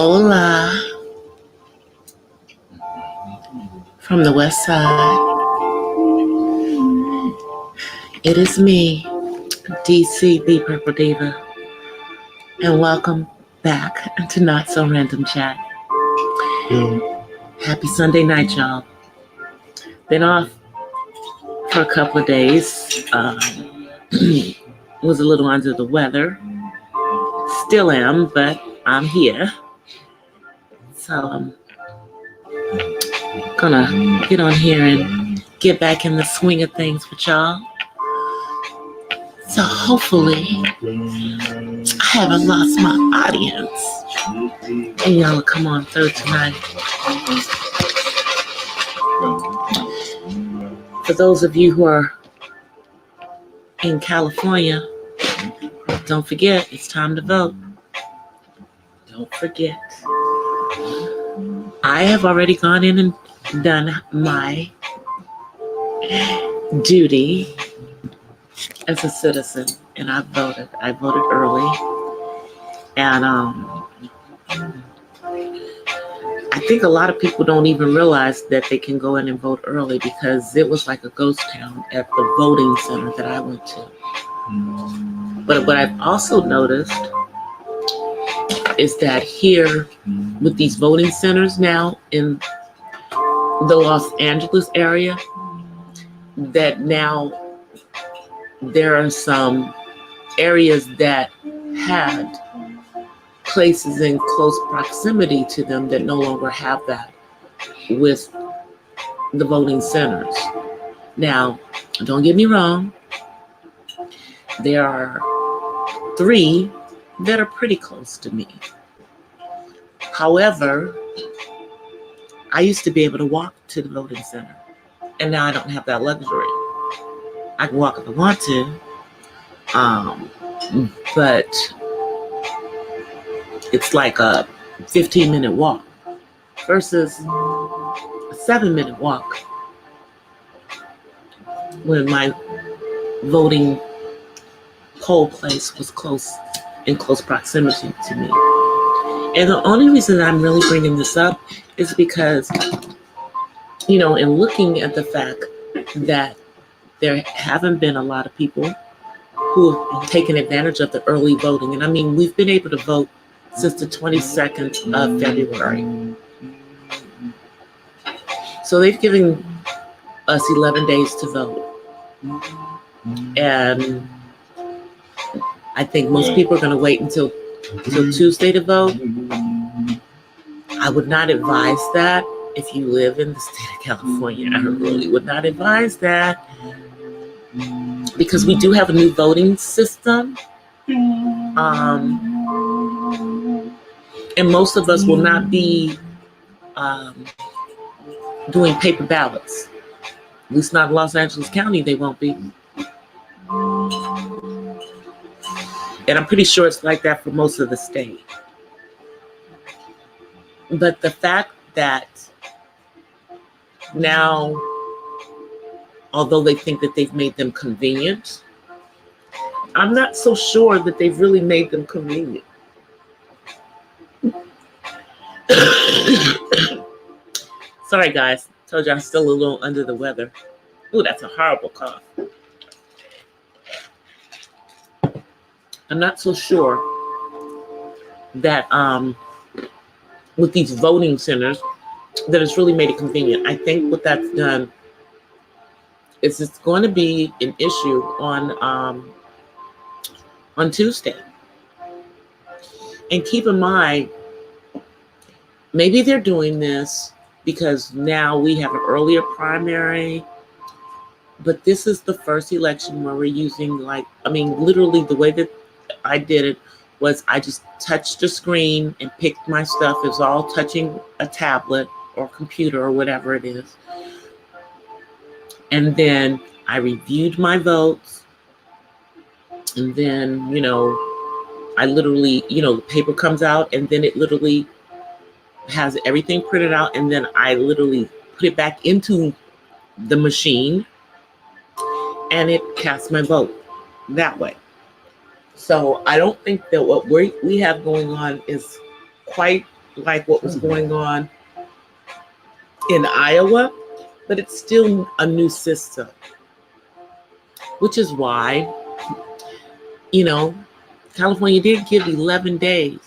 Hola from the west side. It is me, DCThePurpleDiva, and welcome back to Not So Random Chat. Happy Sunday night, y'all. Been off for a couple of days. Was a little under the weather. Still am, but I'm here. So I'm gonna get on here and get back in the swing of things with y'all. So hopefully I haven't lost my audience and y'all will come on through tonight. For those of you who are in California, don't forget, it's time to vote. Don't forget. I have already gone in and done my duty as a citizen, and I voted. I voted early, and I think a lot of people don't even realize that they can go in and vote early because it was like a ghost town at the voting center that I went to. But what I've also noticed is that here with these voting centers now in the Los Angeles area, that now there are some areas that had places in close proximity to them that no longer have that with the voting centers. Now, don't get me wrong, there are 3 that are pretty close to me. However, I used to be able to walk to the voting center, and now I don't have that luxury. I can walk if I want to, but it's like a 15-minute walk versus a 7-minute walk when my voting poll place was in close proximity to me. And the only reason I'm really bringing this up is because, in looking at the fact that there haven't been a lot of people who have taken advantage of the early voting. And I mean, we've been able to vote since the 22nd of February. So they've given us 11 days to vote. And I think most people are going to wait until Tuesday to vote. I would not advise that if you live in the state of California. I really would not advise that because we do have a new voting system. And most of us will not be doing paper ballots. At least not in Los Angeles County, they won't be. And I'm pretty sure it's like that for most of the state. But the fact that now, although they think that they've made them convenient, I'm not so sure that they've really made them convenient. Sorry, guys. Told you I'm still a little under the weather. Ooh, that's a horrible cough. I'm not so sure that with these voting centers that it's really made it convenient. I think what that's done is it's going to be an issue on Tuesday. And keep in mind, maybe they're doing this because now we have an earlier primary, but this is the first election where we're using literally the way that I did it was I just touched the screen and picked my stuff. It was all touching a tablet or computer or whatever it is. And then I reviewed my votes. And then, I literally, the paper comes out and then it literally has everything printed out. And then I literally put it back into the machine and it casts my vote that way. So I don't think that what we have going on is quite like what was going on in Iowa, but it's still a new system, which is why, you know, California did give 11 days,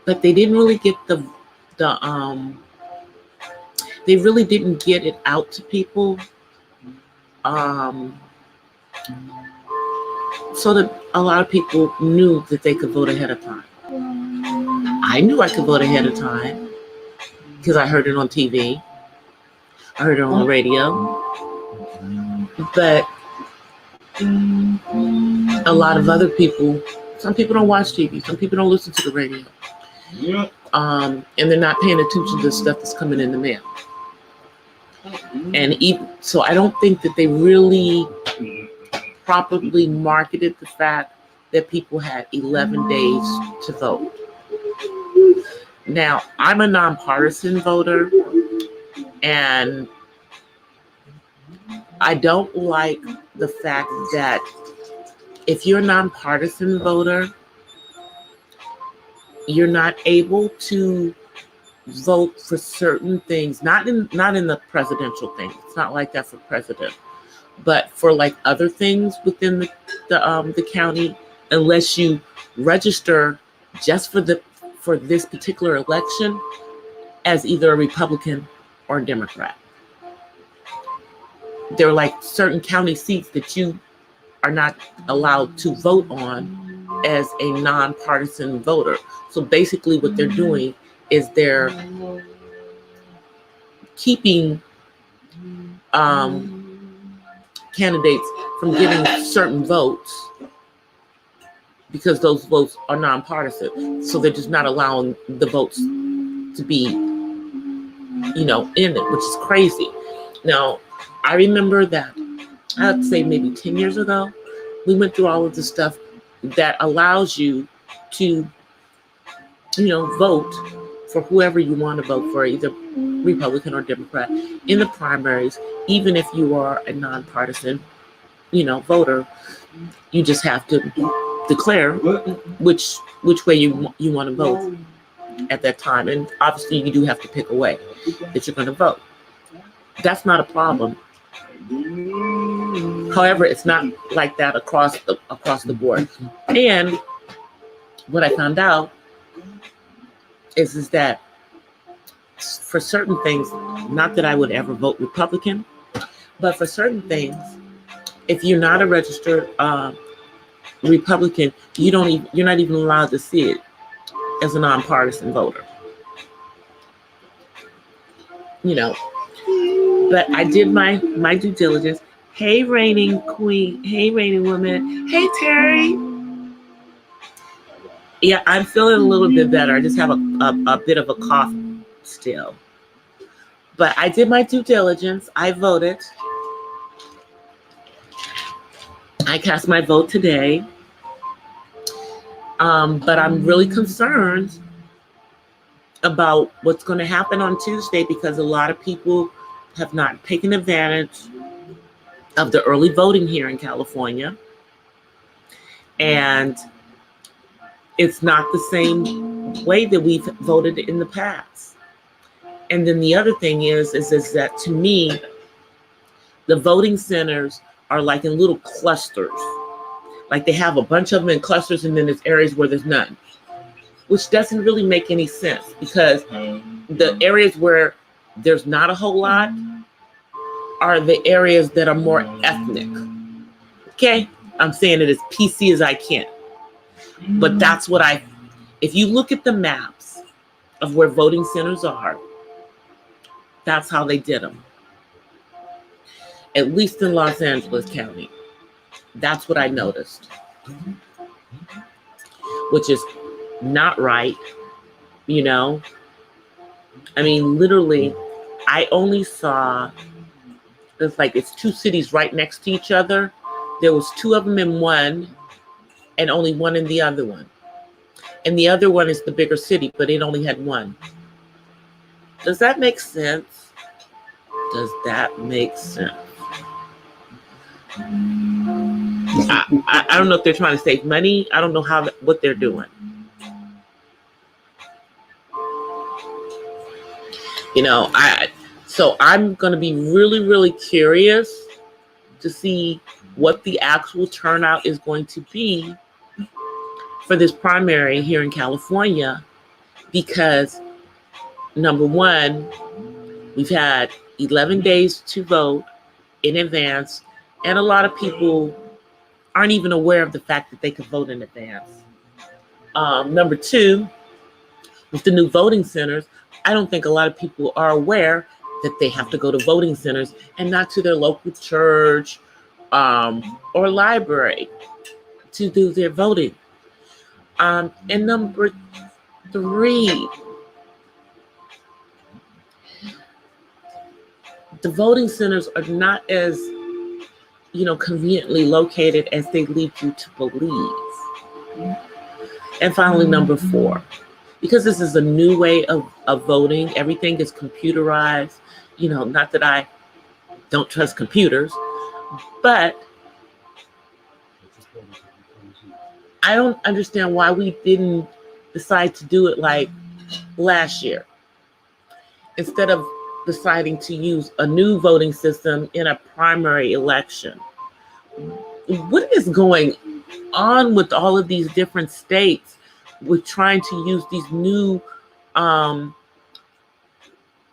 but they didn't really get they really didn't get it out to people, so that a lot of people knew that they could vote ahead of time. I knew I could vote ahead of time because I heard it on TV, I heard it on the radio, but a lot of other people, some people don't watch TV, some people don't listen to the radio, and they're not paying attention to the stuff that's coming in the mail. And so I don't think that they really properly marketed the fact that people had 11 days to vote. Now, I'm a nonpartisan voter, and I don't like the fact that if you're a nonpartisan voter, you're not able to vote for certain things, not in the presidential thing. It's not like that for president, but for like other things within the county, unless you register just for this particular election as either a Republican or a Democrat. There are like certain county seats that you are not allowed to vote on as a nonpartisan voter. So basically what they're doing is they're keeping candidates from getting certain votes because those votes are nonpartisan. So they're just not allowing the votes to be, in it, which is crazy. Now, I remember that, I'd say maybe 10 years ago, we went through all of the stuff that allows you to, vote for whoever you want to vote for, either Republican or Democrat, in the primaries. Even if you are a nonpartisan, voter, you just have to declare which way you want to vote at that time. And obviously you do have to pick a way that you're going to vote. That's not a problem. However, it's not like that across the board. And what I found out is that for certain things, not that I would ever vote Republican, but for certain things, if you're not a registered Republican, you're not even allowed to see it as a nonpartisan voter. But I did my due diligence. Hey, reigning queen. Hey, reigning woman. Hey, Terry. Yeah, I'm feeling a little bit better. I just have a bit of a cough still. But I did my due diligence. I voted. I cast my vote today. But I'm really concerned about what's going to happen on Tuesday because a lot of people have not taken advantage of the early voting here in California. And it's not the same way that we've voted in the past. And then the other thing is that to me, the voting centers are like in little clusters. Like they have a bunch of them in clusters and then there's areas where there's none, which doesn't really make any sense because the areas where there's not a whole lot are the areas that are more ethnic. Okay? I'm saying it as PC as I can. But that's what if you look at the maps of where voting centers are, that's how they did them. At least in Los Angeles County. That's what I noticed. Which is not right, I mean, literally, I only saw, it's two cities right next to each other. There was two of them in one and only one in the other one. And the other one is the bigger city, but it only had one. Does that make sense? Does that make sense? I don't know if they're trying to save money. I don't know what they're doing. So I'm going to be really, really curious to see what the actual turnout is going to be for this primary here in California, because number one, we've had 11 days to vote in advance, and a lot of people aren't even aware of the fact that they could vote in advance. Number two, with the new voting centers, I don't think a lot of people are aware that they have to go to voting centers and not to their local church or library to do their voting. And number three, the voting centers are not as conveniently located as they lead you to believe. And finally, number four, because this is a new way of voting, everything is computerized. Not that I don't trust computers, but I don't understand why we didn't decide to do it like last year, instead of deciding to use a new voting system in a primary election. What is going on with all of these different states with trying to use these new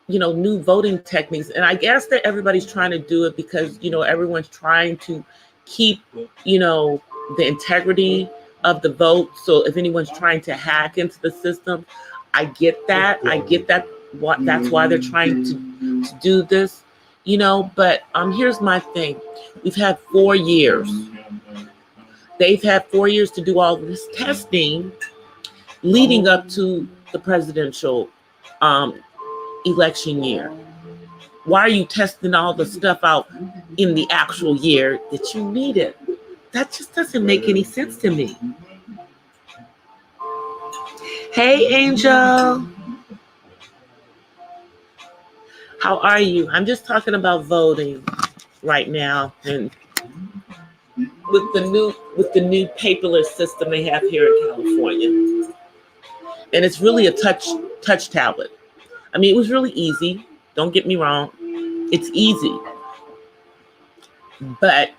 new voting techniques? And I guess that everybody's trying to do it because everyone's trying to keep the integrity of the vote. So if anyone's trying to hack into the system, I get that. That's why they're trying to do this. But here's my thing. We've had 4 years. They've had 4 years to do all this testing leading up to the presidential election year. Why are you testing all the stuff out in the actual year that you need it? That just doesn't make any sense to me. Hey, Angel. How are you? I'm just talking about voting right now, and with the new paperless system they have here in California. And it's really a touch tablet. I mean, it was really easy. Don't get me wrong. It's easy. But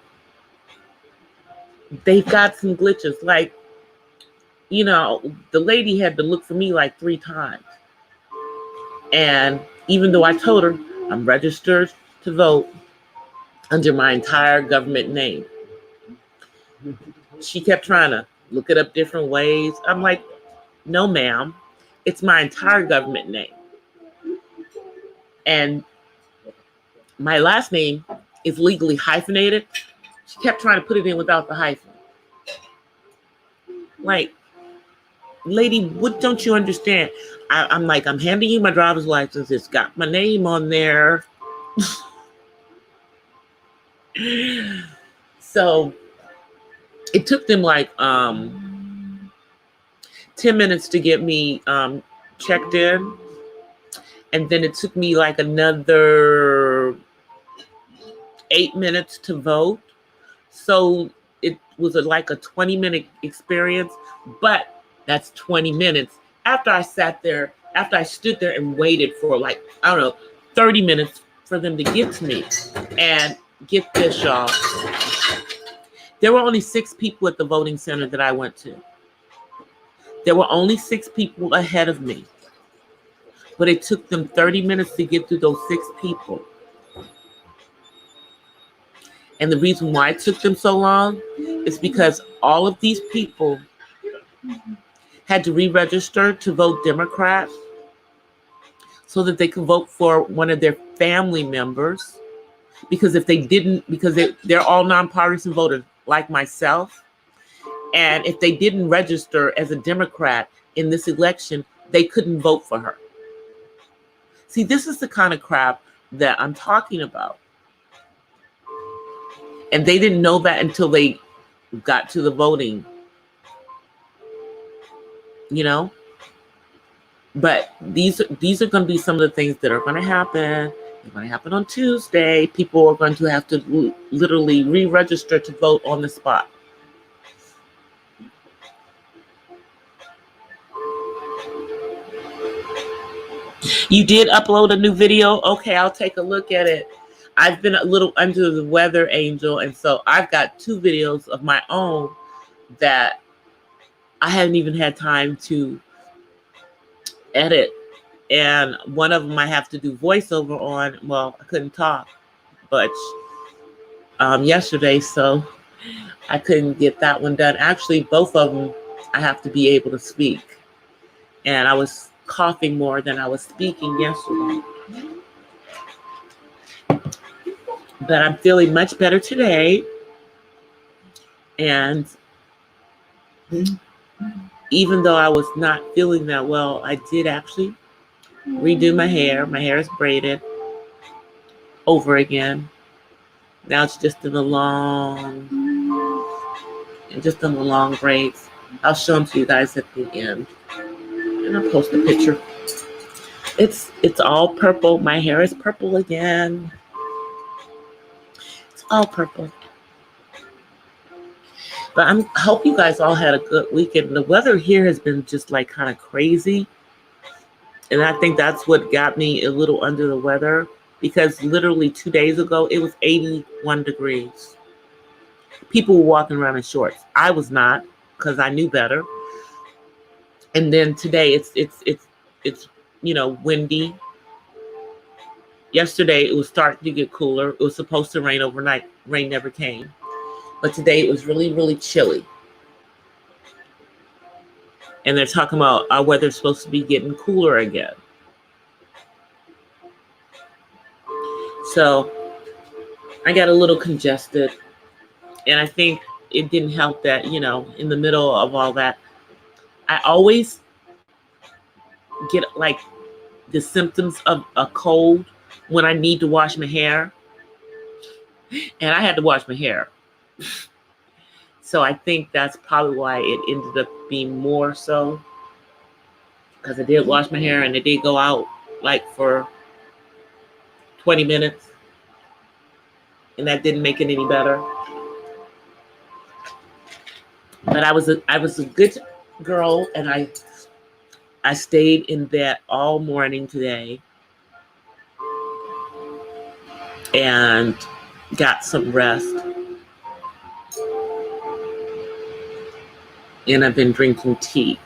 they've got some glitches. Like, the lady had to look for me like 3 times. And even though I told her I'm registered to vote under my entire government name, she kept trying to look it up different ways. I'm like, no, ma'am, it's my entire government name. And my last name is legally hyphenated. She kept trying to put it in without the hyphen. Like, lady, what don't you understand? I'm like, I'm handing you my driver's license. It's got my name on there. So it took them like 10 minutes to get me checked in. And then it took me like another 8 minutes to vote. So it was like a 20-minute experience, but that's 20 minutes after I stood there and waited for like, 30 minutes for them to get to me. And get this, y'all. There were only 6 people at the voting center that I went to. There were only 6 people ahead of me. But it took them 30 minutes to get through those 6 people. And the reason why it took them so long is because all of these people had to re-register to vote Democrat so that they could vote for one of their family members. Because if they didn't, because they're all nonpartisan voters like myself. And if they didn't register as a Democrat in this election, they couldn't vote for her. See, this is the kind of crap that I'm talking about. And they didn't know that until they got to the voting, But these are going to be some of the things that are going to happen. They're going to happen on Tuesday. People are going to have to literally re-register to vote on the spot. You did upload a new video? Okay, I'll take a look at it. I've been a little under the weather, Angel, and so I've got 2 videos of my own that I haven't even had time to edit. And one of them I have to do voiceover on. Well, I couldn't talk much yesterday, so I couldn't get that one done. Actually, both of them I have to be able to speak. And I was coughing more than I was speaking yesterday. But I'm feeling much better today. And even though I was not feeling that well, I did actually redo my hair. My hair is braided over again. Now it's just in the long braids. I'll show them to you guys at the end. And I'll post a picture. It's all purple. My hair is purple again. It's all purple. But I hope you guys all had a good weekend. The weather here has been just like kind of crazy. And I think that's what got me a little under the weather, because literally 2 days ago, it was 81 degrees. People were walking around in shorts. I was not, because I knew better. And then today it's windy. Yesterday it was starting to get cooler. It was supposed to rain overnight. Rain never came. But today it was really, really chilly. And they're talking about our weather's supposed to be getting cooler again. So I got a little congested. And I think it didn't help that, in the middle of all that, I always get like the symptoms of a cold when I need to wash my hair. And I had to wash my hair. So I think that's probably why it ended up being more so. Because I did wash my hair and it did go out like for 20 minutes. And that didn't make it any better. But I was a good girl, and I stayed in bed all morning today and got some rest. And I've been drinking tea.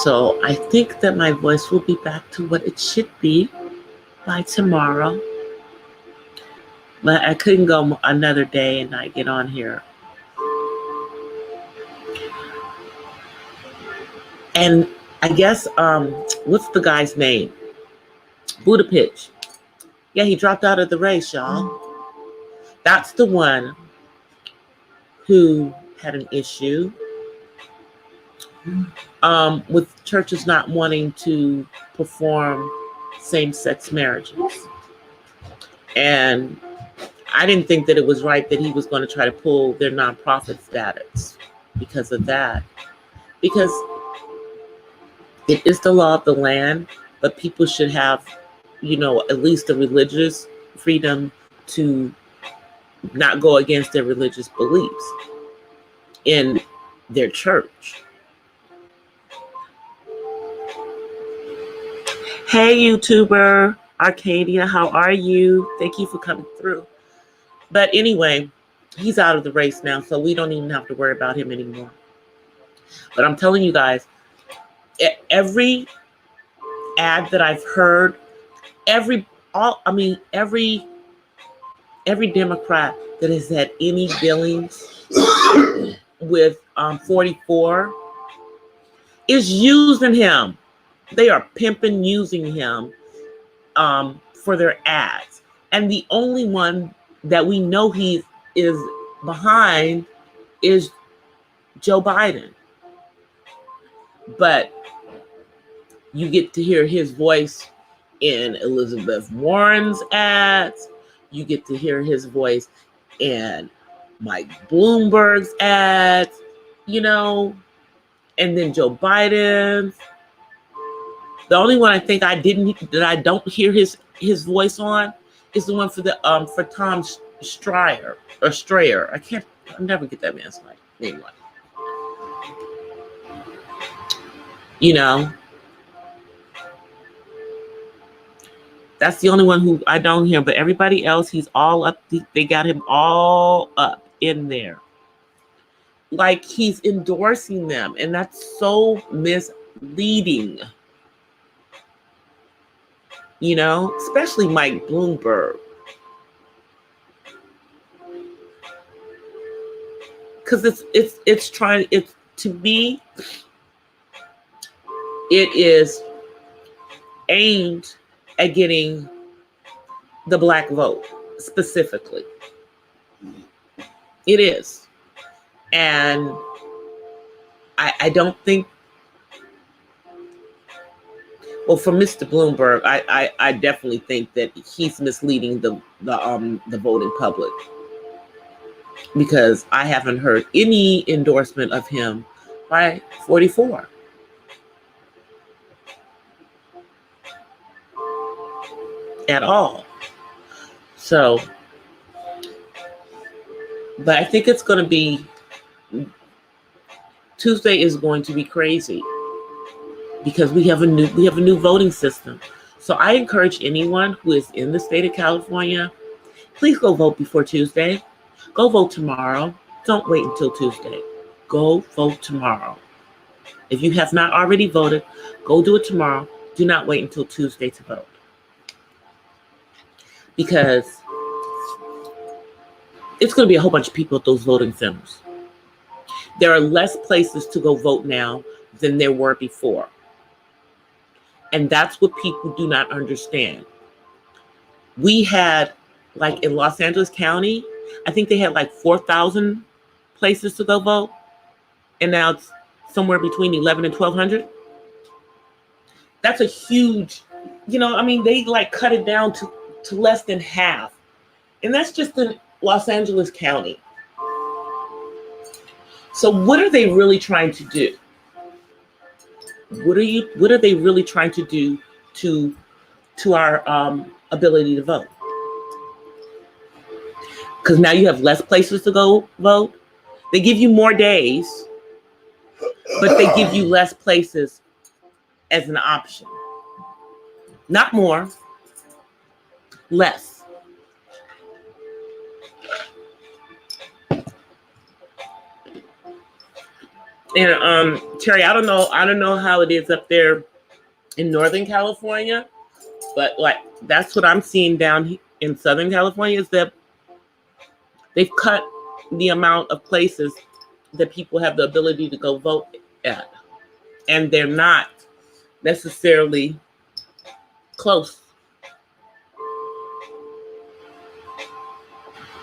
So I think that my voice will be back to what it should be by tomorrow. But I couldn't go another day and not get on here. And I guess, what's the guy's name? Buddha Pitch. Yeah, he dropped out of the race, y'all. That's the one who had an issue with churches not wanting to perform same-sex marriages. And I didn't think that it was right that he was going to try to pull their nonprofit status because of that. Because it is the law of the land, but people should have, at least the religious freedom to not go against their religious beliefs in their church. Hey, YouTuber Arcadia, how are you? Thank you for coming through. But anyway, he's out of the race now, so we don't even have to worry about him anymore. But I'm telling you guys, every ad that I've heard, every Democrat that has had any dealings with 44 is using him. They are pimping using him for their ads. And the only one that we know he is behind is Joe Biden. But you get to hear his voice in Elizabeth Warren's ads. You get to hear his voice in Mike Bloomberg's ads, and then Joe Biden's. The only one I think I don't hear his voice on is the one for Tom Strayer. I'll never get that man's name right. That's the only one who I don't hear, but everybody else, he's all up. They got him all up in there. Like he's endorsing them, and that's so misleading. You know, especially Mike Bloomberg. Because it's trying, it's, to me, it is aimed at getting the black vote specifically. It is. And I don't think, well, for Mr. Bloomberg, I definitely think that he's misleading the voting public, because I haven't heard any endorsement of him by 44. At all. So, but I think it's going to be, Tuesday is going to be crazy because we have a new voting system. So I encourage anyone who is in the state of California, please go vote before Tuesday. Go vote tomorrow. Don't wait until Tuesday. Go vote tomorrow. If you have not already voted, go do it tomorrow. Do not wait until Tuesday to vote. Because it's going to be a whole bunch of people at those voting centers. There are less places to go vote now than there were before. And that's what people do not understand. We had, like in Los Angeles County, I think they had like 4,000 places to go vote. And now it's somewhere between 11 and 1,200. That's a huge, I mean, they like cut it down to less than half. And that's just in Los Angeles County. So what are they really trying to do? What are they really trying to do to our ability to vote? Because now you have less places to go vote. They give you more days, but they give you less places as an option. Not more, less. And Terry, I don't know how it is up there in Northern California, but like that's what I'm seeing down in Southern California, is that they've cut the amount of places that people have the ability to go vote at, and they're not necessarily close.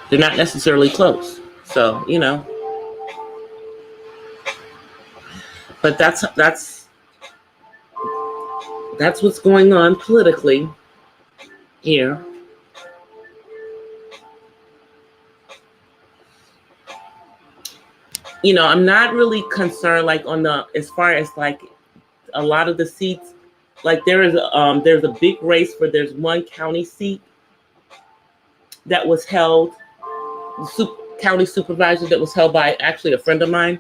They're not necessarily close. So, but that's what's going on politically here. I'm not really concerned like as far as like a lot of the seats. Like there's a big race where there's one county seat that was held, county supervisor that was held by actually a friend of mine.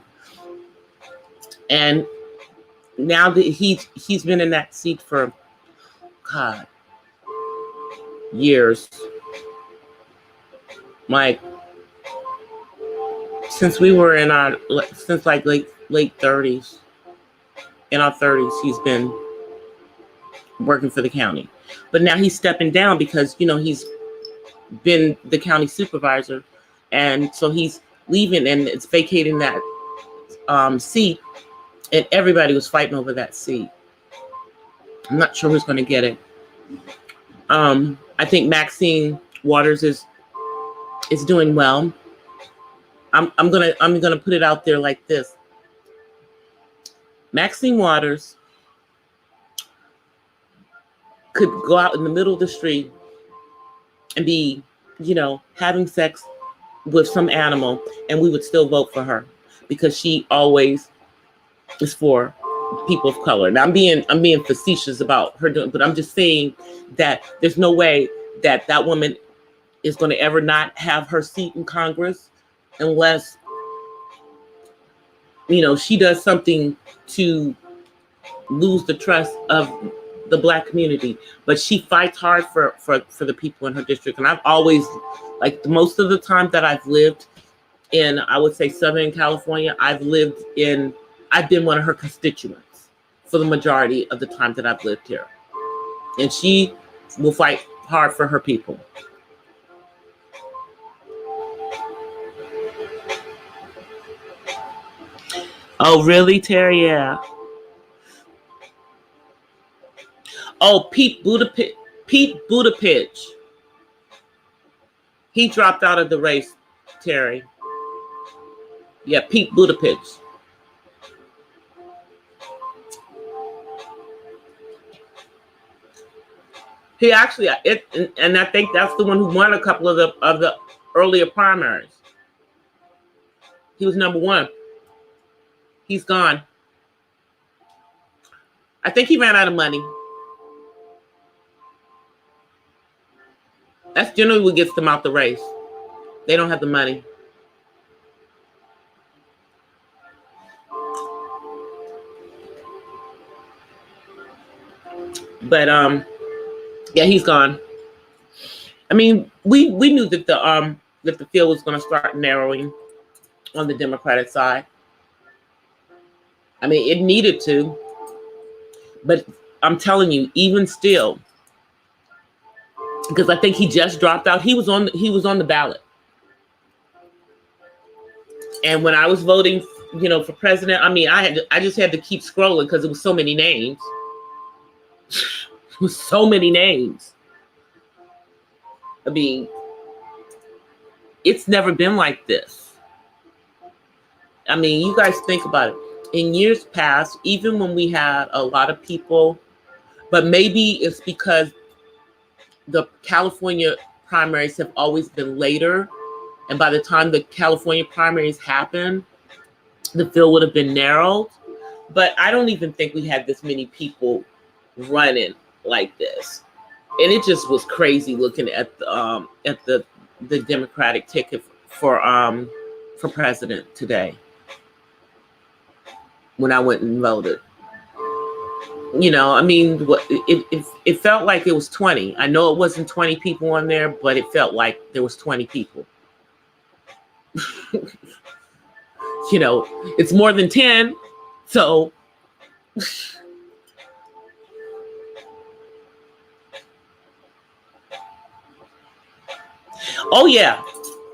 And now that he's been in that seat for, God, years. Like since we were since like late 30s, in our 30s, he's been working for the county. But now he's stepping down because, he's been the county supervisor. And so he's leaving and it's vacating that seat. And everybody was fighting over that seat. I'm not sure who's going to get it. I think Maxine Waters is doing well. I'm gonna put it out there like this. Maxine Waters could go out in the middle of the street and be, having sex with some animal, and we would still vote for her because she always is for people of color. Now I'm being facetious about her doing, but I'm just saying that there's no way that woman is going to ever not have her seat in Congress unless, she does something to lose the trust of the Black community, but she fights hard for the people in her district. And I've always, like, most of the time that I've lived in, I would say, Southern California, I've been one of her constituents for the majority of the time that I've lived here. And she will fight hard for her people. Oh, really, Terry? Yeah. Oh, Pete Buttigieg. He dropped out of the race, Terry. Yeah, Pete Buttigieg. He actually, and I think that's the one who won a couple of the earlier primaries. He was number one. He's gone. I think he ran out of money. That's generally what gets them out the race. They don't have the money. But yeah, he's gone. I mean, we knew that the field was going to start narrowing on the Democratic side. I mean, it needed to. But I'm telling you, even still, because I think he just dropped out. He was on the ballot. And when I was voting, for president, I mean, I just had to keep scrolling because it was so many names. It was so many names. I mean, it's never been like this. I mean, you guys think about it. In years past, even when we had a lot of people, but maybe it's because the California primaries have always been later. And by the time the California primaries happened, the field would have been narrowed. But I don't even think we had this many people running like this. And it just was crazy looking at the Democratic ticket for president today when I went and voted. I mean, it felt like it was 20. I know it wasn't 20 people on there, but it felt like there was 20 people. It's more than 10. So oh yeah,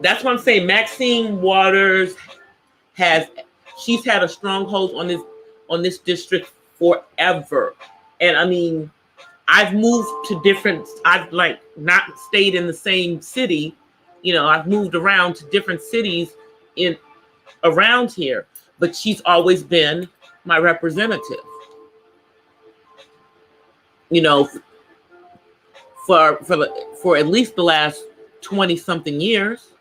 that's what I'm saying. Maxine Waters she's had a stronghold on this district forever. And I mean, I've moved to I've not stayed in the same city. I've moved around to different cities around here, but she's always been my representative. For at least the last 20 something years.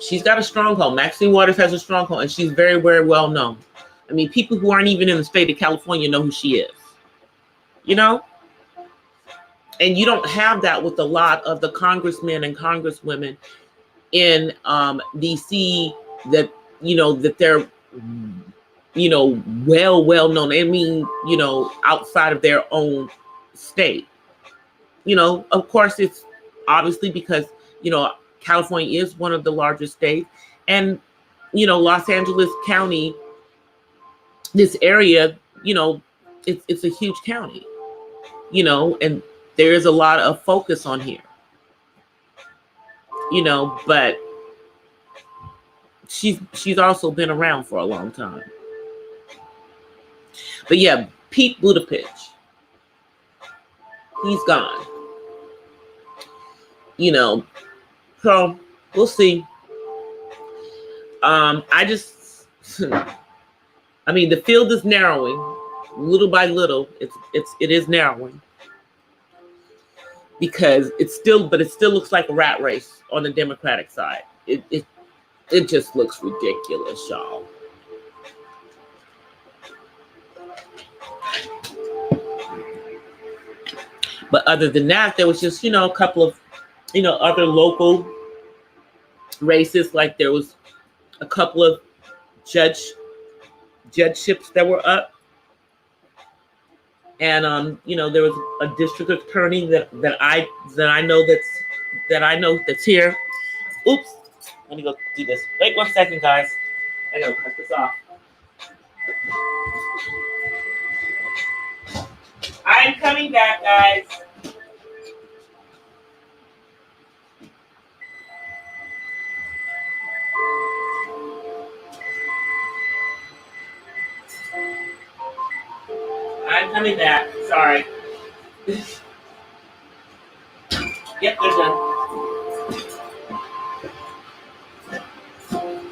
She's got a stronghold. Maxine Waters has a stronghold, and she's very, very well known. I mean, people who aren't even in the state of California know who she is. And you don't have that with a lot of the congressmen and congresswomen in DC that they're well known. I mean, outside of their own state. Of course, it's obviously because California is one of the largest states, and Los Angeles County, this area, it's a huge county, and there is a lot of focus on here, but she's also been around for a long time. But yeah, Pete Buttigieg, he's gone. So we'll see. I mean, the field is narrowing little by little. It is narrowing because it still looks like a rat race on the Democratic side. It just looks ridiculous, y'all. But other than that, there was just a couple of other local races. Like there was a couple of judgeships that were up. And you know, there was a district attorney that I know that's here. Oops, let me go do this. Wait 1 second, guys. I gotta cut this off. I'm coming back, guys. I'm coming back. Sorry. Yep, they're done.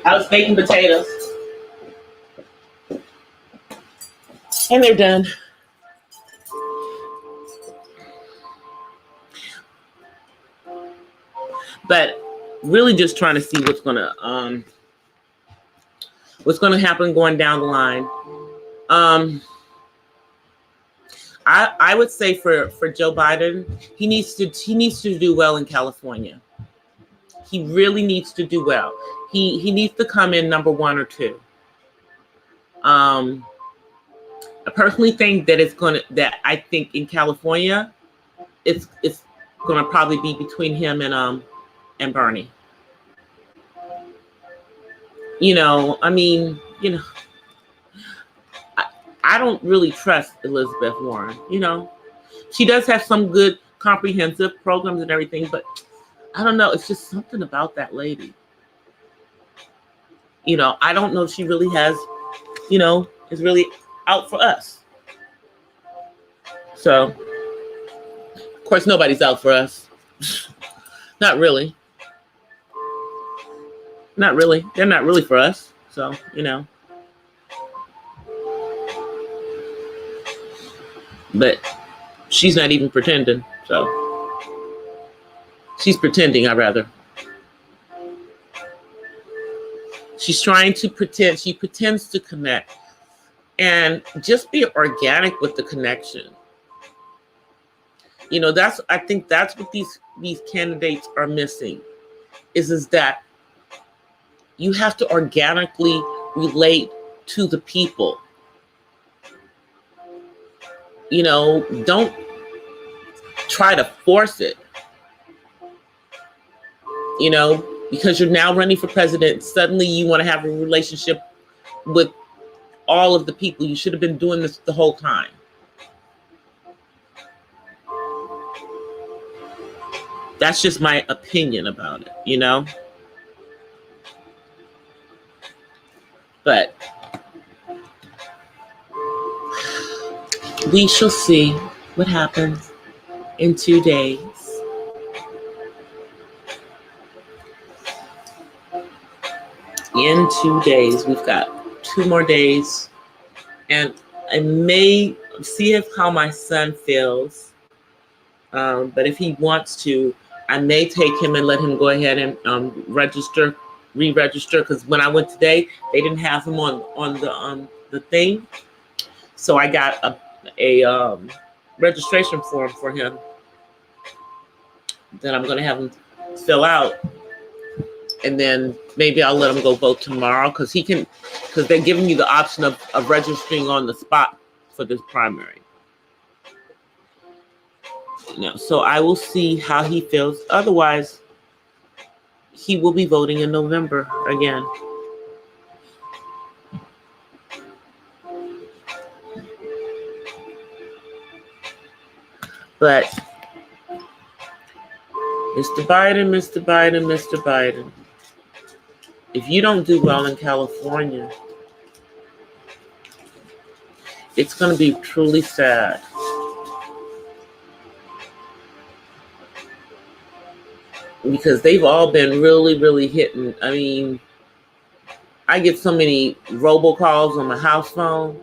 I was baking potatoes. And they're done. But really just trying to see what's gonna happen going down the line. I would say for Joe Biden, he needs to do well in California. He really needs to do well. He needs to come in number 1 or 2. I personally think that I think in California, it's gonna probably be between him and Bernie. You know, I mean, you know, I don't really trust Elizabeth Warren. You know, she does have some good comprehensive programs and everything, but I don't know. It's just something about that lady. You know, I don't know if she really has, you know, is really out for us. So, of course, nobody's out for us. Not really. Not really. They're not really for us. So, you know. But she's not even pretending. So, she's pretending, I'd rather. She's trying to pretend. She pretends to connect. And just be organic with the connection. You know, I think that's what these candidates are missing. Is that you have to organically relate to the people. You know, don't try to force it. You know, because you're now running for president, suddenly you want to have a relationship with all of the people. You should have been doing this the whole time. That's just my opinion about it, you know? But we shall see what happens in 2 days. In 2 days, we've got 2 more days. And I may see how my son feels. But if he wants to, I may take him and let him go ahead and re-register. Because when I went today, they didn't have him on the thing. So I got a registration form for him that I'm going to have him fill out. And then maybe I'll let him go vote tomorrow because they're giving you the option of registering on the spot for this primary. You know, so I will see how he feels. Otherwise, he will be voting in November again. But Mr. Biden, if you don't do well in California, it's going to be truly sad. Because they've all been really, really hitting. I mean, I get so many robocalls on my house phone.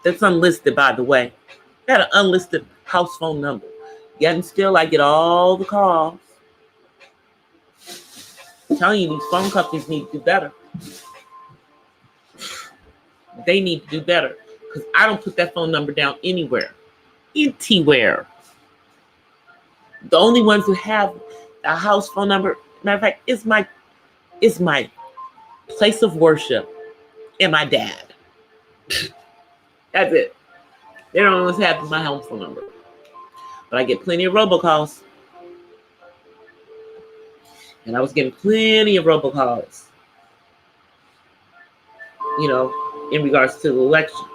That's unlisted, by the way. I got an unlisted house phone number. Yet and still, I get all the calls. I'm telling you, these phone companies need to do better. They need to do better. Because I don't put that phone number down anywhere. Anywhere. The only ones who have a house phone number, matter of fact, is my place of worship and my dad. That's it. They don't always have my home phone number. But I get plenty of robocalls. And I was getting plenty of robocalls, in regards to the election.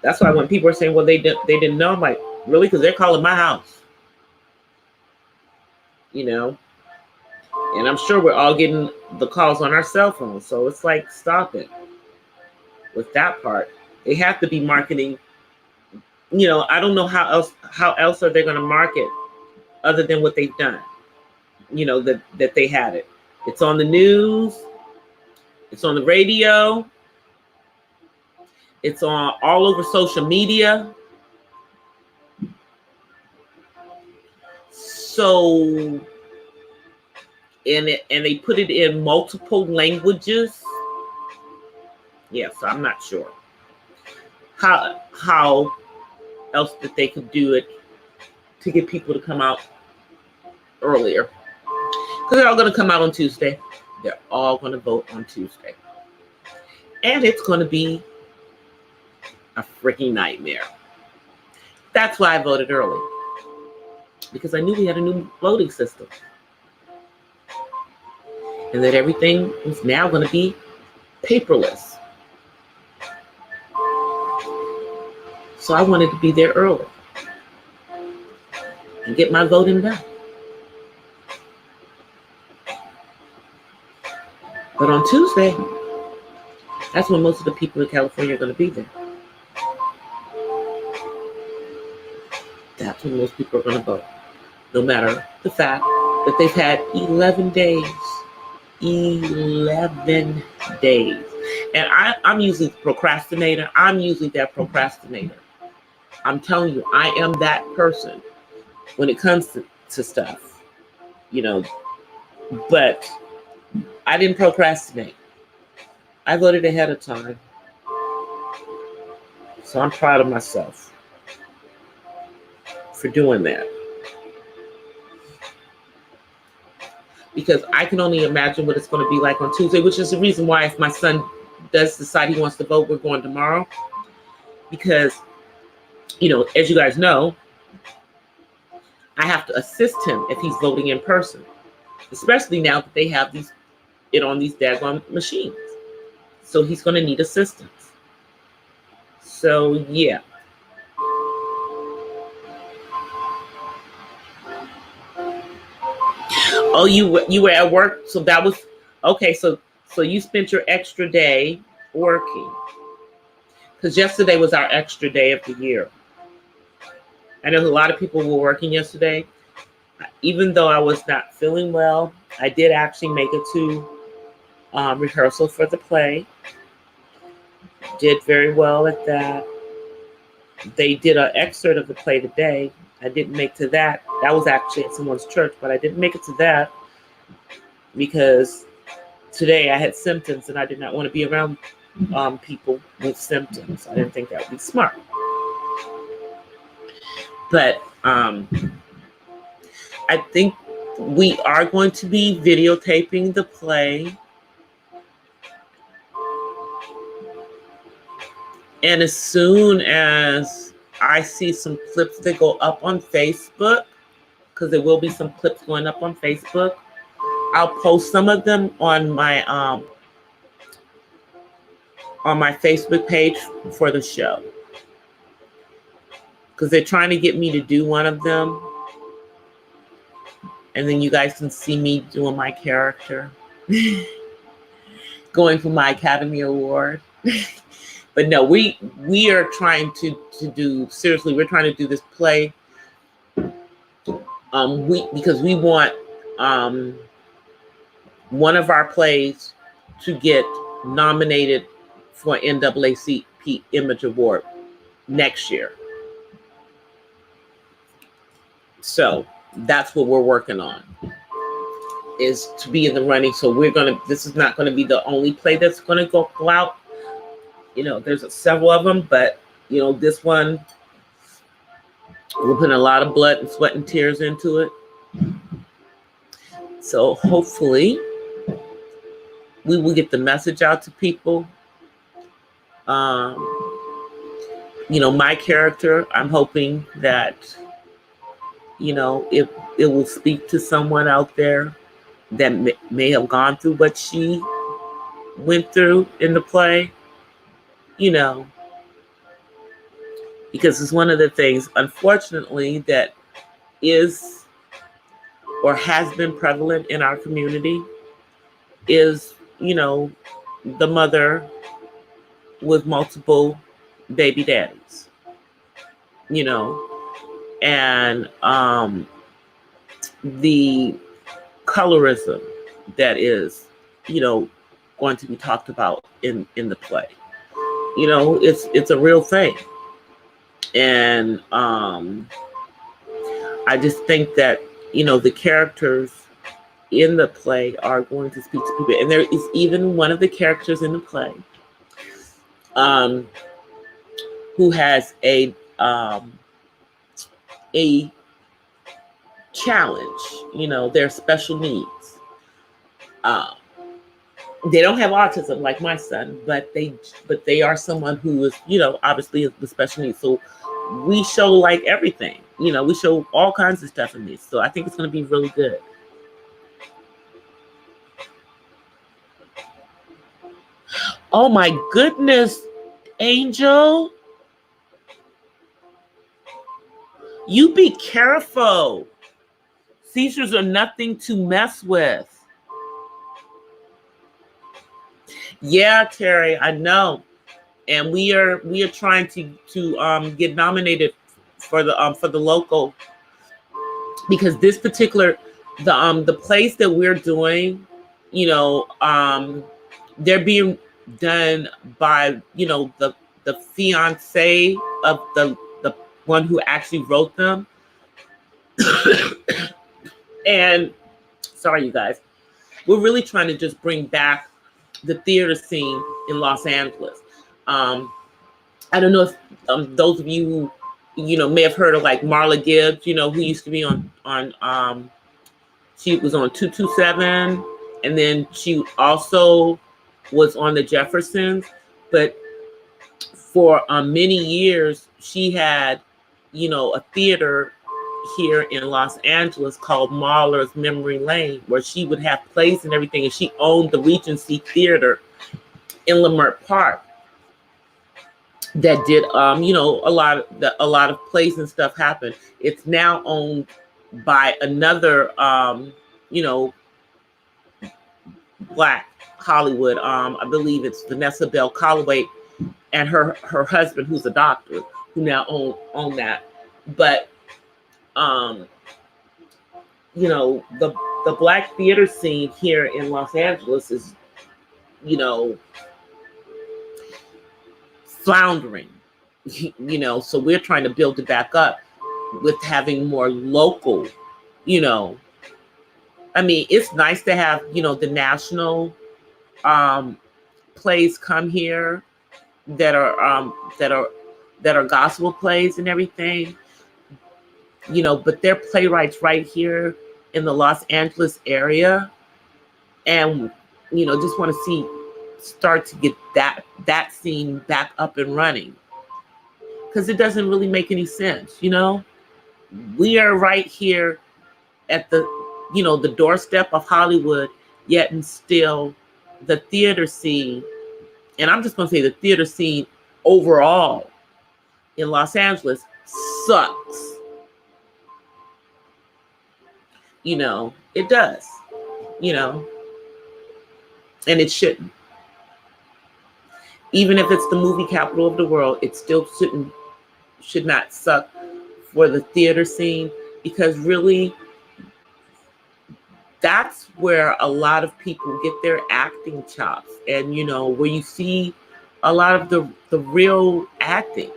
That's why when people are saying, well, they didn't know, I'm like, really? Because they're calling my house. And I'm sure we're all getting the calls on our cell phones. So it's like, stop it with that part. They have to be marketing. I don't know how else are they going to market other than what they've done. That they had it. It's on the news. It's on the radio. It's on all over social media. So, and they put it in multiple languages. Yes, I'm not sure how else that they could do it to get people to come out earlier. Because they're all going to come out on Tuesday. They're all going to vote on Tuesday. And it's going to be a freaking nightmare. That's why I voted early. Because I knew we had a new voting system. And that everything was now going to be paperless. So I wanted to be there early and get my voting done. But on Tuesday, that's when most of the people in California are going to be there. That's when most people are going to vote. No matter the fact that they've had 11 days. 11 days. And I'm usually the procrastinator. I'm usually that procrastinator. I'm telling you, I am that person when it comes to stuff. But I didn't procrastinate. I voted ahead of time. So I'm proud of myself for doing that. Because I can only imagine what it's going to be like on Tuesday, which is the reason why if my son does decide he wants to vote, we're going tomorrow. Because, as you guys know, I have to assist him if he's voting in person. Especially now that they have it on these daggone machines. So he's going to need assistance. So, yeah. Oh, you were at work, so that was okay. So you spent your extra day working, because yesterday was our extra day of the year. I know a lot of people were working yesterday. Even though I was not feeling well, I did actually make it to rehearsal for the play. Did very well at that. They did an excerpt of the play today. I didn't make to that. That was actually at someone's church, but I didn't make it to that because today I had symptoms and I did not want to be around people with symptoms. I didn't think that would be smart. But I think we are going to be videotaping the play. And as soon as I see some clips that go up on Facebook, because there will be some clips going up on Facebook, I'll post some of them on my Facebook page for the show. Because they're trying to get me to do one of them. And then you guys can see me doing my character. Going for my Academy Award. But no, we are trying to do, seriously, we're trying to do this play. Because we want one of our plays to get nominated for NAACP Image Award next year. So that's what we're working on, is to be in the running. So this is not going to be the only play that's going to go out. There's several of them, but this one, we're putting a lot of blood and sweat and tears into it. So hopefully we will get the message out to people. My character, I'm hoping that, it will speak to someone out there that may have gone through what she went through in the play, you know, because it's one of the things, unfortunately, that is or has been prevalent in our community is, the mother with multiple baby daddies, and the colorism that is, going to be talked about in the play. It's a real thing. And I just think that, the characters in the play are going to speak to people. And there is even one of the characters in the play who has a challenge, their special needs. They don't have autism like my son, but they are someone who is, obviously with special needs. So we show like everything, we show all kinds of stuff in this. So I think it's going to be really good. Oh my goodness, Angel. You be careful. Seizures are nothing to mess with. Yeah, Terry, I know. And we are trying to get nominated for the local, because this particular the plays that we're doing, they're being done by the fiance of the one who actually wrote them. And sorry, you guys, we're really trying to just bring back the theater scene in Los Angeles. I don't know if those of you who may have heard of like Marla Gibbs, who used to be on she was on 227, and then she also was on the Jeffersons. But for many years, she had a theater here in Los Angeles called Marla's Memory Lane, where she would have plays and everything, and she owned the Regency Theater in Leimert Park that did a lot of plays and stuff happen. It's now owned by another Black Hollywood. I believe it's Vanessa Bell Calloway and her husband, who's a doctor, who now own that. But the Black theater scene here in Los Angeles is floundering, so we're trying to build it back up with having more local, I mean, it's nice to have, the national plays come here that are gospel plays and everything, but they're playwrights right here in the Los Angeles area, and just want to start to get that scene back up and running, because it doesn't really make any sense. We are right here at the the doorstep of Hollywood, yet and still the theater scene, and I'm just going to say the theater scene overall in Los Angeles sucks. It does, and it shouldn't. Even if it's the movie capital of the world, it still should not suck for the theater scene, because really that's where a lot of people get their acting chops, and where you see a lot of the real acting.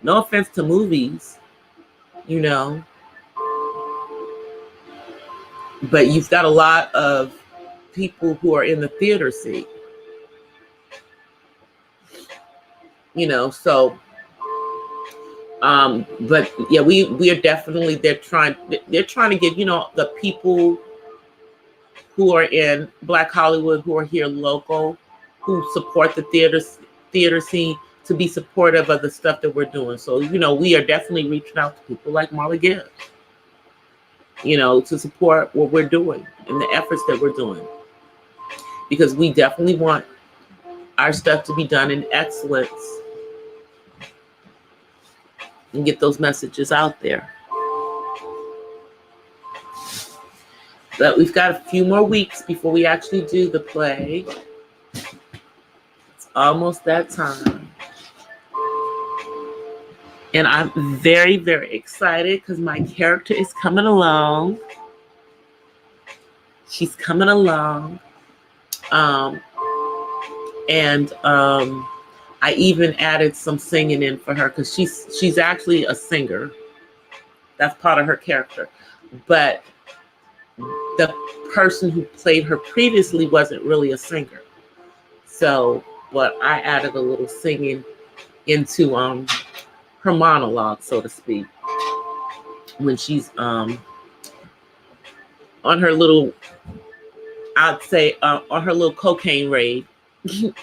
No offense to movies, but you've got a lot of people who are in the theater scene. So but yeah, we are definitely, they're trying to get the people who are in Black Hollywood, who are here local, who support the theater scene, to be supportive of the stuff that we're doing. So, you know, we are definitely reaching out to people like Marla Gibbs, you know, to support what we're doing and the efforts that we're doing. Because we definitely want our stuff to be done in excellence and get those messages out there. But we've got a few more weeks before we actually do the play. It's almost that time. And I'm very, very excited because my character is coming along. She's coming along. I even added some singing in for her because she's actually a singer. That's part of her character. But the person who played her previously wasn't really a singer. So, but I added a little singing into her monologue, so to speak, when she's on her little, I'd say on her little cocaine raid, you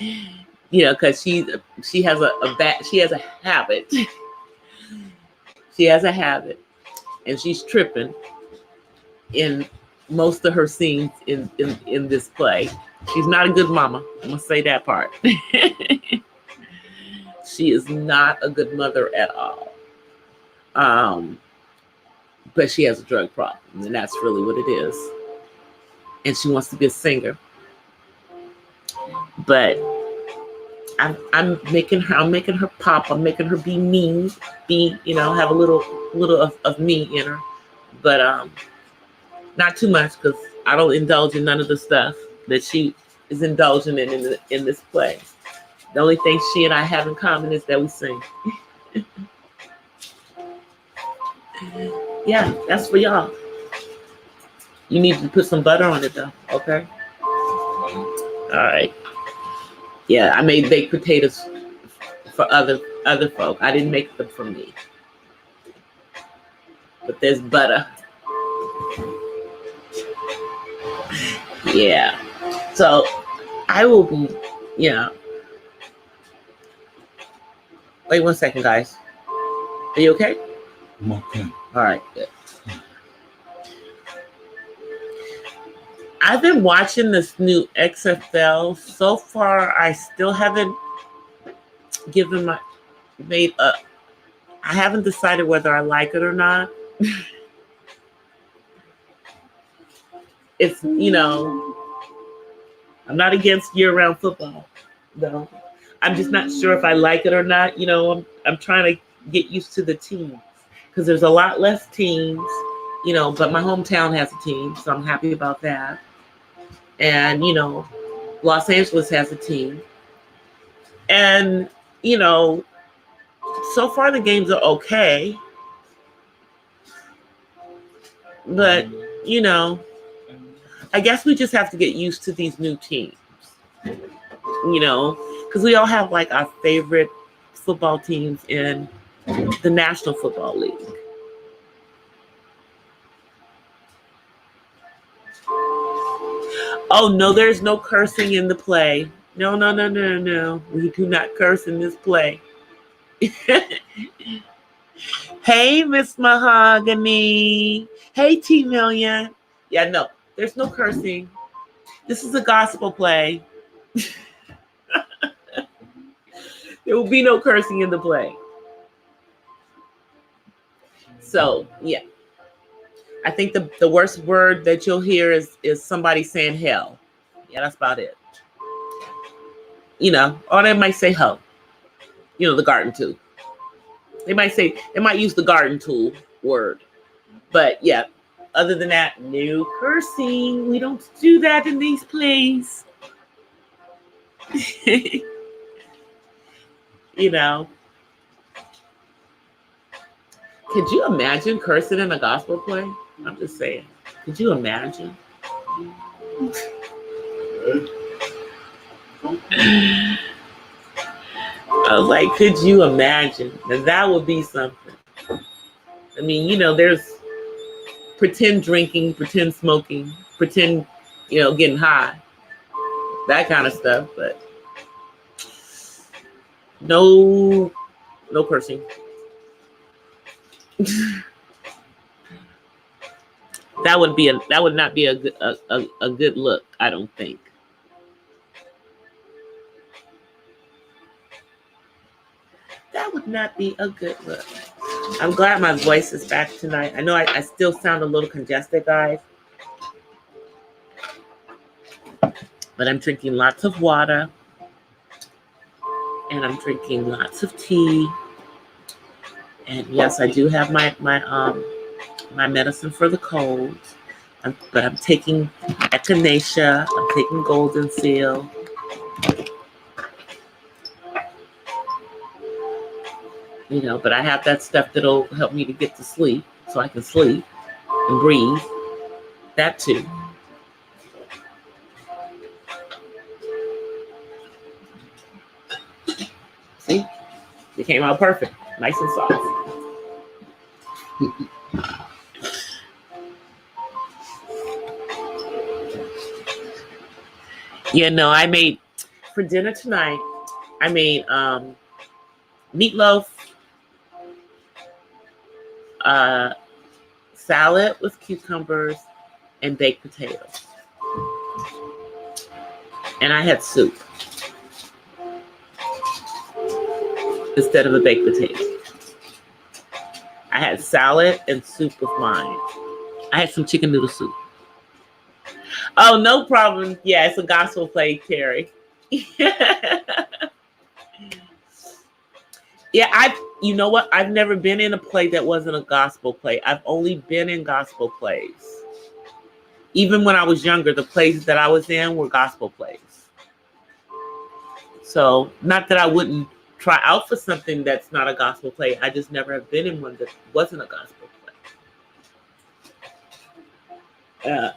know, because she has a habit. She has a habit, and she's tripping in most of her scenes in this play. She's not a good mama. I'm gonna say that part. She is not a good mother at all. But she has a drug problem, and that's really what it is. And she wants to be a singer. But I'm making her pop. I'm making her be me, you know, have a little of me in her. But not too much, because I don't indulge in none of the stuff that she is indulging in this play. The only thing she and I have in common is that we sing. Yeah, that's for y'all. You need to put some butter on it though, okay? All right. Yeah, I made baked potatoes for other folk. I didn't make them for me. But there's butter. Yeah. So I will be, you know. Wait 1 second, guys. Are you okay? I'm okay. All right, good. I've been watching this new XFL. So far, I still haven't I haven't decided whether I like it or not. It's, you know, I'm not against year-round football, though. I'm just not sure if I like it or not. You know, I'm trying to get used to the teams because there's a lot less teams, you know, but my hometown has a team, so I'm happy about that. And, you know, Los Angeles has a team. And, you know, so far the games are okay. But, you know, I guess we just have to get used to these new teams, you know, because we all have like our favorite football teams in the National Football League. Oh, no, there's no cursing in the play. No. We do not curse in this play. Hey, Miss Mahogany. Hey, T Million. Yeah, no, there's no cursing. This is a gospel play. There will be no cursing in the play. So, yeah. I think the worst word that you'll hear is somebody saying hell. Yeah, that's about it. You know, or they might say ho. You know, the garden tool. They might use the garden tool word. But yeah, other than that, no cursing. We don't do that in these plays. You know. Could you imagine cursing in a gospel play? I'm just saying. Could you imagine? I was like, could you imagine? And that would be something. I mean, you know, there's pretend drinking, pretend smoking, pretend, you know, getting high. That kind of stuff. No cursing. That would not be a good look, I don't think. That would not be a good look. I'm glad my voice is back tonight. I know I still sound a little congested, guys. But I'm drinking lots of water. And I'm drinking lots of tea. And yes, I do have my medicine for the cold. But I'm taking echinacea. I'm taking golden seal. You know, but I have that stuff that'll help me to get to sleep, so I can sleep and breathe. That too. See? It came out perfect. Nice and soft. Yeah, no, I made, for dinner tonight, I made meatloaf, salad with cucumbers, and baked potatoes. And I had soup instead of a baked potato. I had salad and soup with mine. I had some chicken noodle soup. Oh, no problem. Yeah, it's a gospel play, Terry. Yeah, you know what? I've never been in a play that wasn't a gospel play. I've only been in gospel plays. Even when I was younger, the plays that I was in were gospel plays. So, not that I wouldn't try out for something that's not a gospel play. I just never have been in one that wasn't a gospel play.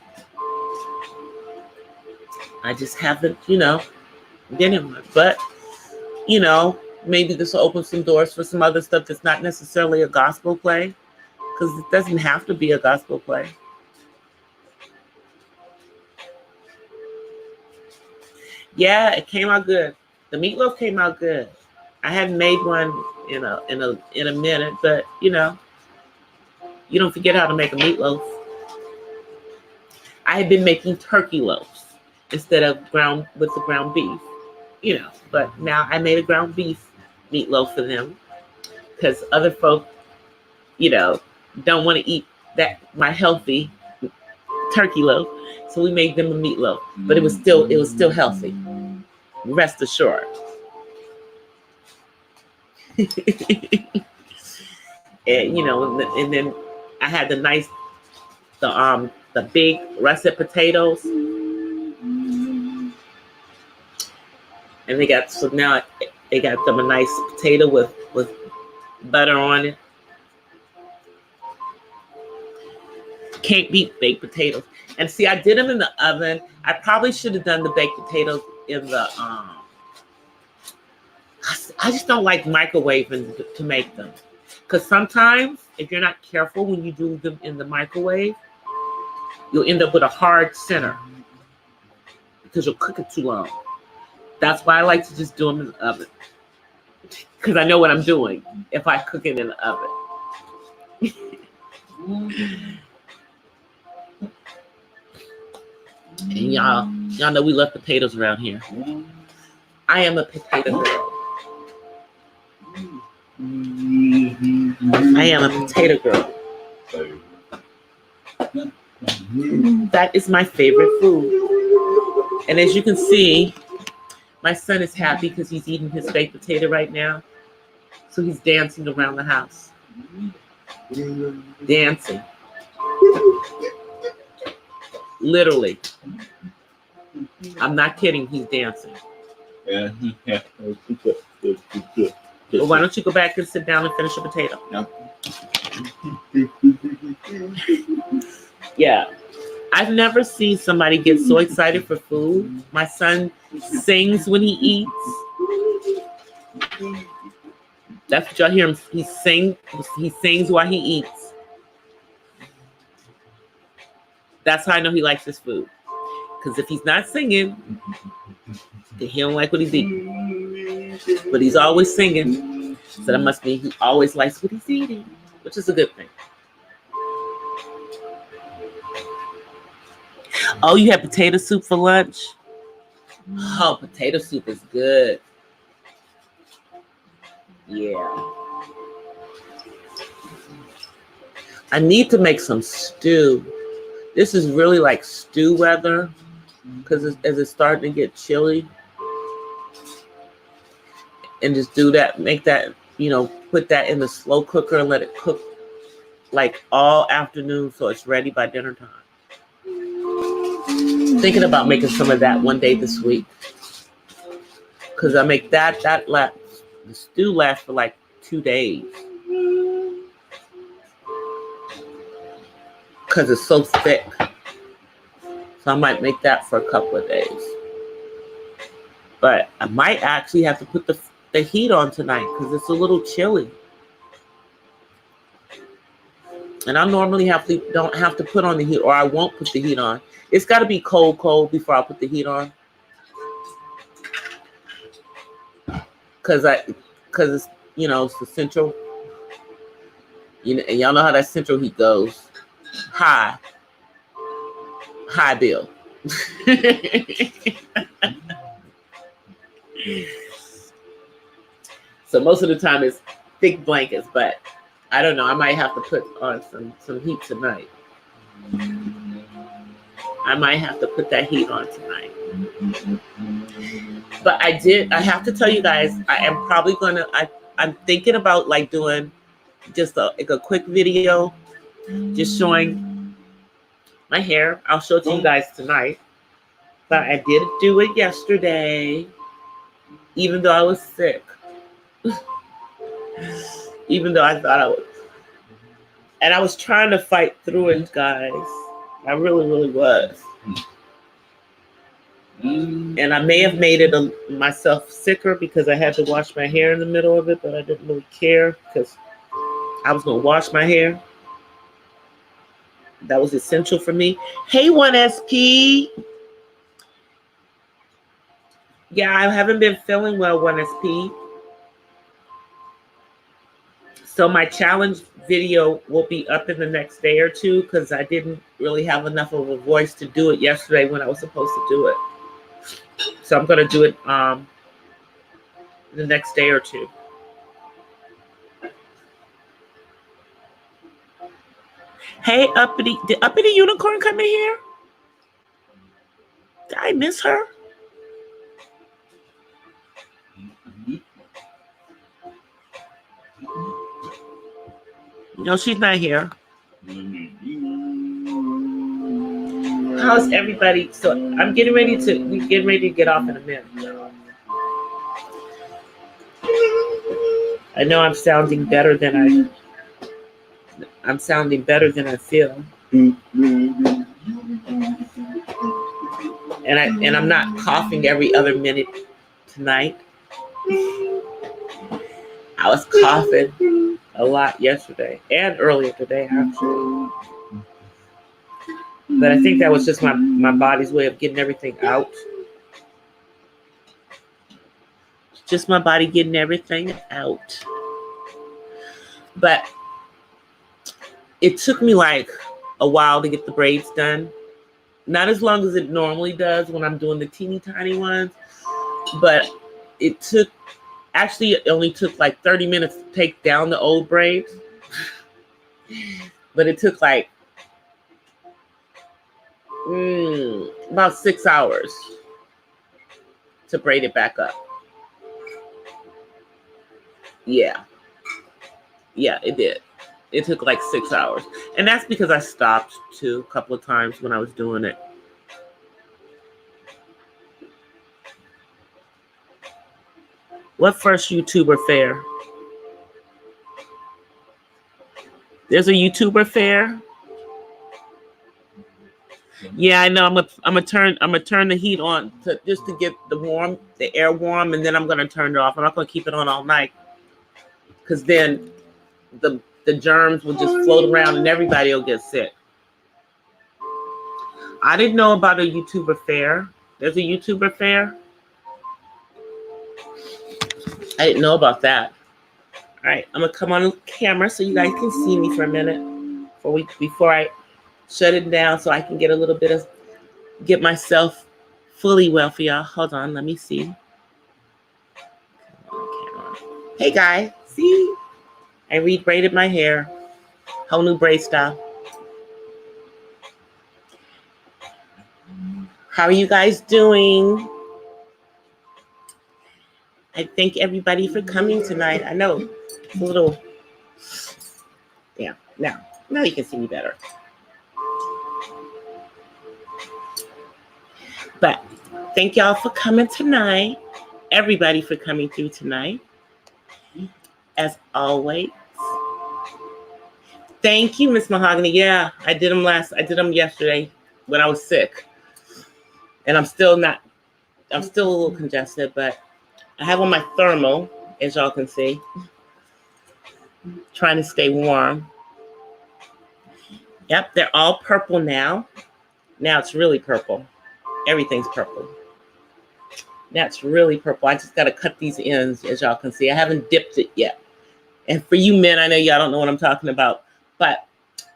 I just haven't, been in one. But, maybe this will open some doors for some other stuff that's not necessarily a gospel play, because it doesn't have to be a gospel play. Yeah, it came out good. The meatloaf came out good. I hadn't made one in a minute, but you don't forget how to make a meatloaf. I had been making turkey loaves instead of ground beef, but now I made a ground beef meatloaf for them because other folk, don't want to eat my healthy turkey loaf. So we made them a meatloaf, but it was still healthy. Rest assured. And and then I had the big russet potatoes, and they got them a nice potato with butter on it. Can't beat baked potatoes. And see, I did them in the oven. I probably should have done the baked potatoes in the I just don't like microwaving to make them. Because sometimes, if you're not careful when you do them in the microwave, you'll end up with a hard center because you'll cook it too long. That's why I like to just do them in the oven. Because I know what I'm doing if I cook it in the oven. And y'all know we love potatoes around here. I am a potato girl. I am a potato girl. That is my favorite food. And as you can see, my son is happy because he's eating his baked potato right now. So he's dancing around the house. Dancing. Literally. I'm not kidding, he's dancing. Well, why don't you go back and sit down and finish a potato? No. Yeah. I've never seen somebody get so excited for food. My son sings when he eats. That's what y'all hear him. He sings while he eats. That's how I know he likes his food. Because if he's not singing, then he don't like what he's eating. But he's always singing. So that must mean he always likes what he's eating, which is a good thing. Oh, you had potato soup for lunch? Oh, potato soup is good. Yeah. I need to make some stew. This is really like stew weather because as it's starting to get chilly. And just do that, make that, put that in the slow cooker and let it cook like all afternoon so it's ready by dinner time. Thinking about making some of that one day this week. Because I make the stew lasts for like 2 days. Because it's so thick. So I might make that for a couple of days. But I might actually have to put the heat on tonight because it's a little chilly. And I normally don't have to put on the heat, or I won't put the heat on. It's got to be cold before I put the heat on. Because it's, it's the central. And y'all know how that central heat goes. High bill. So most of the time it's thick blankets, but I don't know. I might have to put on some heat tonight. I might have to put that heat on tonight. But I have to tell you guys, I am probably I'm thinking about like doing just a quick video, just showing my hair. I'll show it to you guys tonight. But I did do it yesterday, even though I was sick. Even though I thought I was. And I was trying to fight through it, guys. I really, really was. And I may have made it myself sicker because I had to wash my hair in the middle of it, but I didn't really care because I was going to wash my hair. That was essential for me. Hey, 1SP. Yeah, I haven't been feeling well, 1SP. So my challenge video will be up in the next day or two because I didn't really have enough of a voice to do it yesterday when I was supposed to do it. So I'm going to do it the next day or two. Hey, did Uppity Unicorn come in here? Did I miss her? No, she's not here. How's everybody? So we're getting ready to get off in a minute. I know I'm sounding better than I feel. And I'm not coughing every other minute tonight. I was coughing a lot yesterday and earlier today, actually. But I think that was just my body's way of getting everything out. Just my body getting everything out. But it took me like a while to get the braids done. Not as long as it normally does when I'm doing the teeny tiny ones. But it only took like 30 minutes to take down the old braids. But it took like about 6 hours to braid it back up. Yeah, it did. It took like 6 hours. And that's because I stopped too a couple of times when I was doing it. What first YouTuber fair? There's a YouTuber fair? Yeah, I know. I'm gonna turn the heat on just to get the air warm, and then I'm gonna turn it off. I'm not gonna keep it on all night, because then the germs will just float around and everybody will get sick. I didn't know about a YouTuber fair. There's a YouTuber fair. I didn't know about that. All right, I'm gonna come on camera so you guys can see me for a minute before I shut it down, so I can get a little bit of get myself fully well for y'all. Hold on, let me see. Hey guys, see? I re-braided my hair. Whole new braid style. How are you guys doing? I thank everybody for coming tonight. I know it's a little, yeah, now you can see me better. But thank y'all for coming tonight. Everybody for coming through tonight. As always. Thank you, Miss Mahogany. Yeah, I did them yesterday when I was sick. And I'm still a little congested, but I have on my thermal, as y'all can see. Trying to stay warm. Yep, they're all purple now. Now it's really purple. Everything's purple. Now it's really purple. I just got to cut these ends, as y'all can see. I haven't dipped it yet. And for you men, I know y'all don't know what I'm talking about, but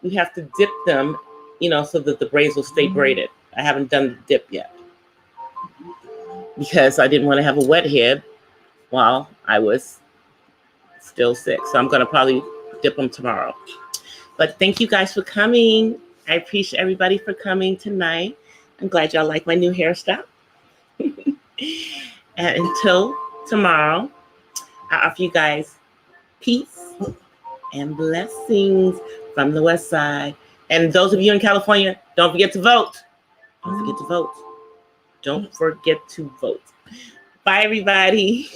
we have to dip them, so that the braids will stay braided. I haven't done the dip yet because I didn't want to have a wet head while I was still sick. So I'm going to probably dip them tomorrow. But thank you guys for coming. I appreciate everybody for coming tonight. I'm glad y'all like my new hairstyle. And until tomorrow, I offer you guys peace and blessings from the West Side. And those of you in California, don't forget to vote. Don't forget to vote. Don't forget to vote. Bye, everybody.